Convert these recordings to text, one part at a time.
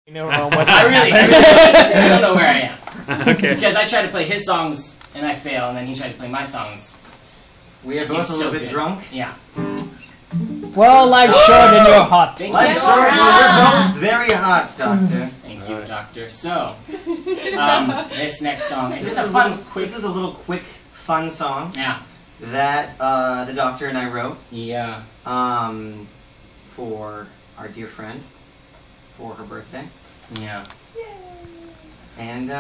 You know what's I really don't know where I am. Okay. Because I try to play his songs and I fail, and then he tries to play my songs. We are both a little bit drunk. Yeah. Well, life's short and you're hot. Life's short and we're both very hot, Doctor. Thank you, Doctor. So, this next song is just a quick. This is a little quick, fun song. Yeah. That the Doctor and I wrote. Yeah. For our dear friend, for her birthday. Yeah. And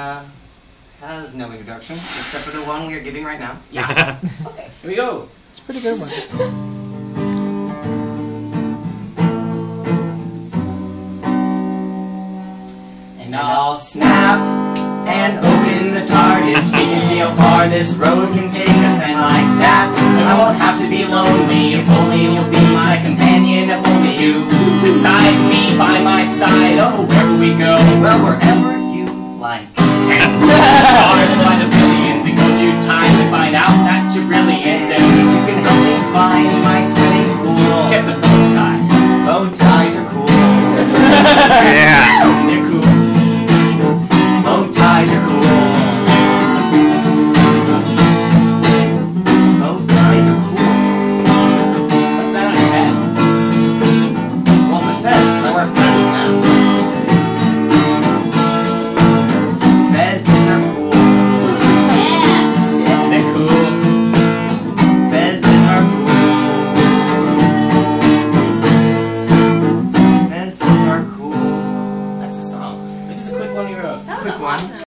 has no introduction except for the one we are giving right now. Yeah. Okay. Here we go. It's a pretty good one. And I'll snap and open the TARDIS. We can see how far this road can take us, and like that, I won't have to be lonely. If only you'll be my companion, if only you decide to be by my side. Oh, where will we go? Well, wherever